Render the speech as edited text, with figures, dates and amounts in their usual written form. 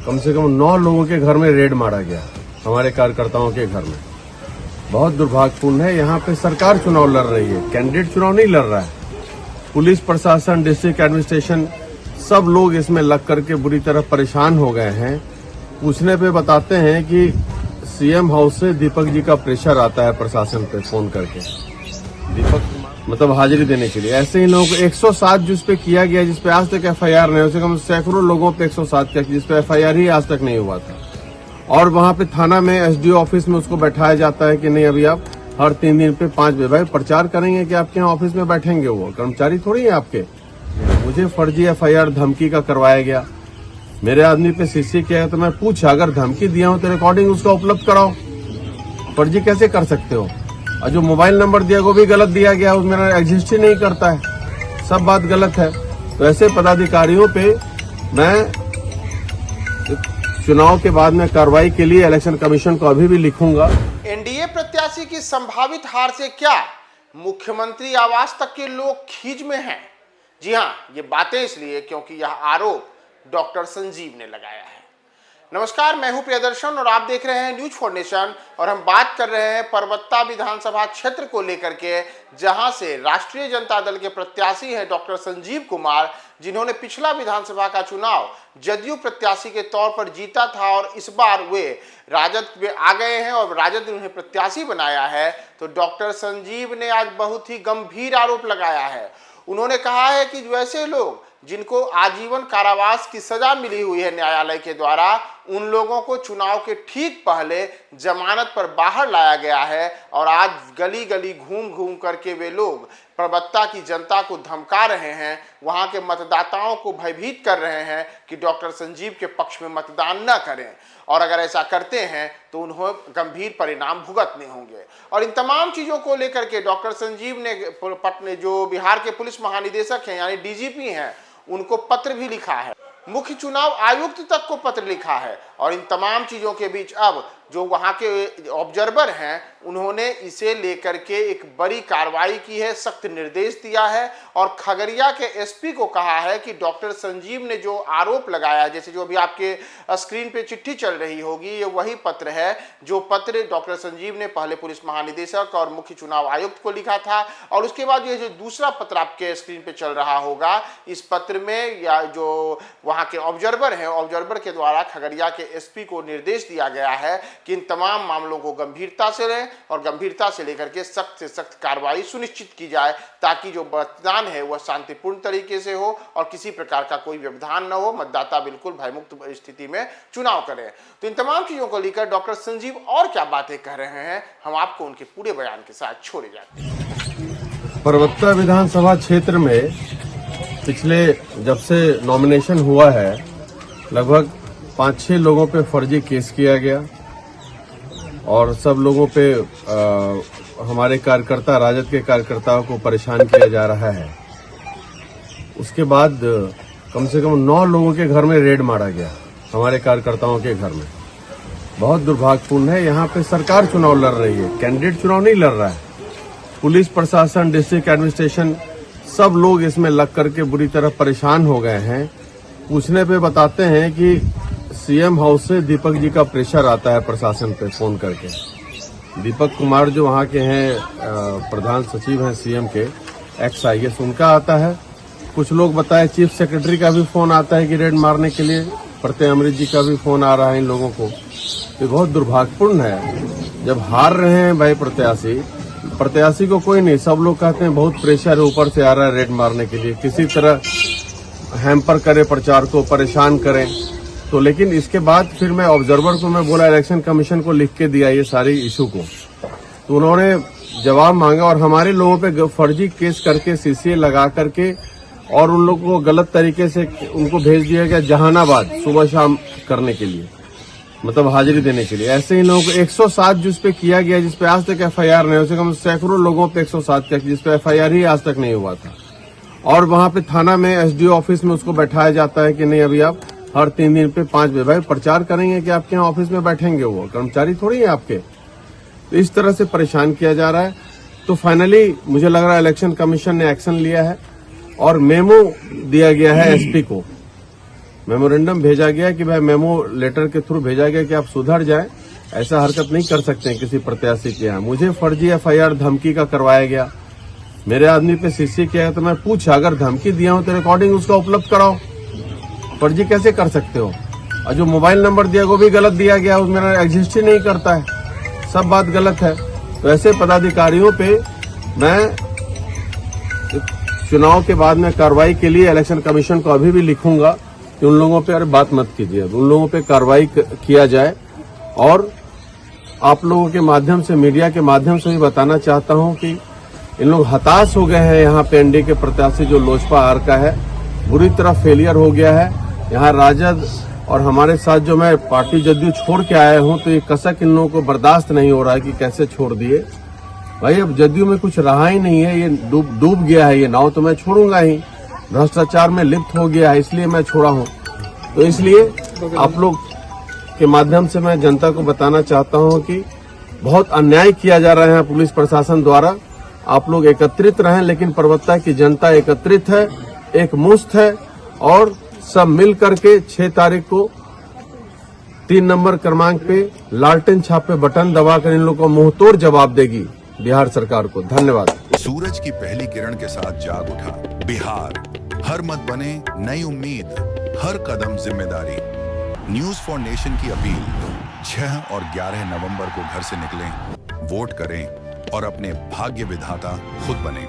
कम से कम 9 लोगों के घर में रेड मारा गया, हमारे कार्यकर्ताओं के घर में। बहुत दुर्भाग्यपूर्ण है। यहाँ पे सरकार चुनाव लड़ रही है, कैंडिडेट चुनाव नहीं लड़ रहा है। पुलिस प्रशासन, डिस्ट्रिक्ट एडमिनिस्ट्रेशन, सब लोग इसमें लग करके बुरी तरह परेशान हो गए हैं। पूछने पे बताते हैं कि सीएम हाउस से दीपक जी का प्रेशर आता है प्रशासन पे फोन करके, दीपक मतलब हाजिरी देने के लिए। ऐसे ही लोगों को 107 जिस पे किया गया, जिस पे आज तक एफआईआर नहीं, उसे कम सैकड़ों लोगों पे 107 का, जिस पे एफआईआर ही आज तक नहीं हुआ था। और वहां पे थाना में एसडीओ ऑफिस में उसको बैठाया जाता है कि नहीं अभी आप हर 3 दिन पे 5 बजे भाई प्रचार करेंगे कि आपके यहाँ ऑफिस में बैठेंगे, वो कर्मचारी थोड़ी है आपके। मुझे फर्जी एफआईआर धमकी का करवाया गया, मेरे आदमी पे सीसी किया तो मैं पूछा अगर धमकी दिया हूं तो रिकॉर्डिंग उसका उपलब्ध कराओ। फर्जी कैसे कर सकते हो? और जो मोबाइल नंबर दिया वो भी गलत दिया गया, उसमें एग्जिस्ट ही नहीं करता है, सब बात गलत है। तो ऐसे पदाधिकारियों पे मैं चुनाव के बाद में कार्रवाई के लिए इलेक्शन कमीशन को अभी भी लिखूंगा। एनडीए प्रत्याशी की संभावित हार से क्या मुख्यमंत्री आवास तक के लोग खींच में हैं? जी हां, ये बातें इसलिए क्योंकि यह आरोप डॉक्टर संजीव ने लगाया है। नमस्कार, मैं हूं प्रियदर्शन और आप देख रहे हैं न्यूज फॉर नेशन और हम बात कर रहे हैं परबत्ता विधानसभा क्षेत्र को लेकर के, जहां से राष्ट्रीय जनता दल के प्रत्याशी हैं डॉक्टर संजीव कुमार, जिन्होंने पिछला विधानसभा का चुनाव जदयू प्रत्याशी के तौर पर जीता था और इस बार वे राजद में आ गए हैं और राजद ने उन्हें प्रत्याशी बनाया है। तो डॉक्टर संजीव ने आज बहुत ही गंभीर आरोप लगाया है। उन्होंने कहा है कि वैसे लोग जिनको आजीवन कारावास की सजा मिली हुई है न्यायालय के द्वारा, उन लोगों को चुनाव के ठीक पहले जमानत पर बाहर लाया गया है और आज गली गली घूम घूम करके वे लोग परबत्ता की जनता को धमका रहे हैं, वहां के मतदाताओं को भयभीत कर रहे हैं कि डॉक्टर संजीव के पक्ष में मतदान न करें और अगर ऐसा करते हैं तो उन्हें गंभीर परिणाम भुगतने होंगे। और इन तमाम चीज़ों को लेकर के डॉक्टर संजीव ने जो बिहार के पुलिस महानिदेशक हैं यानी डीजीपी हैं, उनको पत्र भी लिखा है, मुख्य चुनाव आयुक्त तक को पत्र लिखा है। और इन तमाम चीज़ों के बीच अब जो वहाँ के ऑब्जर्वर हैं उन्होंने इसे लेकर के एक बड़ी कार्रवाई की है, सख्त निर्देश दिया है और खगड़िया के एसपी को कहा है कि डॉक्टर संजीव ने जो आरोप लगाया, जैसे जो अभी आपके स्क्रीन पे चिट्ठी चल रही होगी, ये वही पत्र है जो पत्र डॉक्टर संजीव ने पहले पुलिस महानिदेशक और मुख्य चुनाव आयुक्त को लिखा था। और उसके बाद ये जो दूसरा पत्र आपके स्क्रीन पे चल रहा होगा, इस पत्र में या जो वहाँ के ऑब्जर्वर हैं, ऑब्जर्वर के द्वारा खगड़िया के एसपी को निर्देश दिया गया है कि इन तमाम मामलों को गंभीरता से लें और गंभीरता से लेकर के सख्त से सख्त कार्रवाई सुनिश्चित की जाए ताकि जो मतदान है वह शांतिपूर्ण तरीके से हो और किसी प्रकार का कोई व्यवधान न हो, मतदाता बिल्कुल भयमुक्त स्थिति में चुनाव करें। तो इन तमाम चीजों को लेकर डॉक्टर संजीव और क्या बातें कह रहे हैं, हम आपको उनके पूरे बयान के साथ छोड़े जाते हैं। परबत्ता विधानसभा क्षेत्र में पिछले जब से नॉमिनेशन हुआ है लगभग 5-6 लोगों पे फर्जी केस किया गया और सब लोगों पे हमारे कार्यकर्ता, राजद के कार्यकर्ताओं को परेशान किया जा रहा है। उसके बाद कम से कम 9 लोगों के घर में रेड मारा गया, हमारे कार्यकर्ताओं के घर में। बहुत दुर्भाग्यपूर्ण है। यहाँ पे सरकार चुनाव लड़ रही है, कैंडिडेट चुनाव नहीं लड़ रहा है। पुलिस प्रशासन, डिस्ट्रिक्ट एडमिनिस्ट्रेशन, सब लोग इसमें लग करके बुरी तरह परेशान हो गए हैं। पूछने पे बताते हैं कि सीएम हाउस से दीपक जी का प्रेशर आता है प्रशासन पे फोन करके। दीपक कुमार जो वहाँ के हैं प्रधान सचिव हैं सीएम के, XIS, उनका आता है। कुछ लोग बताए चीफ सेक्रेटरी का भी फोन आता है कि रेड मारने के लिए, प्रत्यय अमृत जी का भी फोन आ रहा है इन लोगों को। ये बहुत दुर्भाग्यपूर्ण है। जब हार रहे हैं भाई प्रत्याशी को कोई नहीं, सब लोग कहते हैं बहुत प्रेशर है, ऊपर से आ रहा है रेड मारने के लिए, किसी तरह हैम्पर करे प्रचार को, परेशान करें। तो लेकिन इसके बाद फिर मैं ऑब्जर्वर को मैं बोला, इलेक्शन कमीशन को लिख के दिया ये सारी इशू को, तो उन्होंने जवाब मांगा और हमारे लोगों पे फर्जी केस करके सीसीए लगा करके और उन लोगों को गलत तरीके से उनको भेज दिया गया जहानाबाद सुबह शाम करने के लिए, मतलब हाजिरी देने के लिए। ऐसे ही लोगों को 107 जिस पे किया गया, जिस पे आज तक एफआईआर नहीं, उसे कम सैकड़ों लोगों पे 107 का, जिस पे एफआईआर ही आज तक नहीं हुआ था। और वहां पे थाना में एसडीओ ऑफिस में उसको बैठाया जाता है कि नहीं अभी आप हर 3 दिन पे 5 बजे भाई प्रचार करेंगे कि आपके यहाँ ऑफिस में बैठेंगे, वो कर्मचारी थोड़ी है आपके। तो इस तरह से परेशान किया जा रहा है। तो फाइनली मुझे लग रहा है इलेक्शन कमीशन ने एक्शन लिया है और मेमो दिया गया है एसपी को मेमोरेंडम भेजा गया कि भाई मेमो लेटर के थ्रू भेजा गया कि आप सुधर जाएं, ऐसा हरकत नहीं कर सकते हैं किसी प्रत्याशी के यहाँ। मुझे फर्जी एफआईआर धमकी का करवाया गया, मेरे आदमी पे सीसी किया गया, तो मैं पूछा अगर धमकी दिया हूं तो रिकॉर्डिंग उसका उपलब्ध कराओ, फर्जी कैसे कर सकते हो। और जो मोबाइल नंबर दिया वो भी गलत दिया गया, उसमें मेरा एग्जिस्ट ही नहीं करता है, सब बात गलत है। तो ऐसे पदाधिकारियों पे मैं चुनाव के बाद में कार्रवाई के लिए इलेक्शन कमीशन को अभी भी लिखूंगा कि उन लोगों पे अरे बात मत कीजिए, उन लोगों पे कार्रवाई किया जाए। और आप लोगों के माध्यम से, मीडिया के माध्यम से भी बताना चाहता हूं कि इन लोग हताश हो गए हैं। यहाँ पे एनडीए के प्रत्याशी जो लोजपा आर का है बुरी तरह फेलियर हो गया है। यहाँ राजद और हमारे साथ जो मैं पार्टी जदयू छोड़ के आया हूँ, तो ये कसक इन लोगों को बर्दाश्त नहीं हो रहा है कि कैसे छोड़ दिए। भाई अब जदयू में कुछ रहा ही नहीं है, ये डूब गया है ये नाव, तो मैं छोड़ूंगा ही। भ्रष्टाचार में लिप्त हो गया है, इसलिए मैं छोड़ा हूँ। तो इसलिए आप लोग के माध्यम से मैं जनता को बताना चाहता हूँ कि बहुत अन्याय किया जा रहा है पुलिस प्रशासन द्वारा। आप लोग एकत्रित रहें, लेकिन परबत्ता की जनता एकत्रित है, एक मुश्त है, और सब मिल करके 6 तारीख को 3 नंबर क्रमांक पे लालटेन छाप पे बटन दबाकर इन लोगों को मुंहतोड़ जवाब देगी बिहार सरकार को। धन्यवाद। सूरज की पहली किरण के साथ जाग उठा बिहार, हर मत बने नई उम्मीद, हर कदम जिम्मेदारी। न्यूज फॉर नेशन की अपील, 6 और 11 नवंबर को घर से निकलें, वोट करें और अपने भाग्य विधाता खुद बने।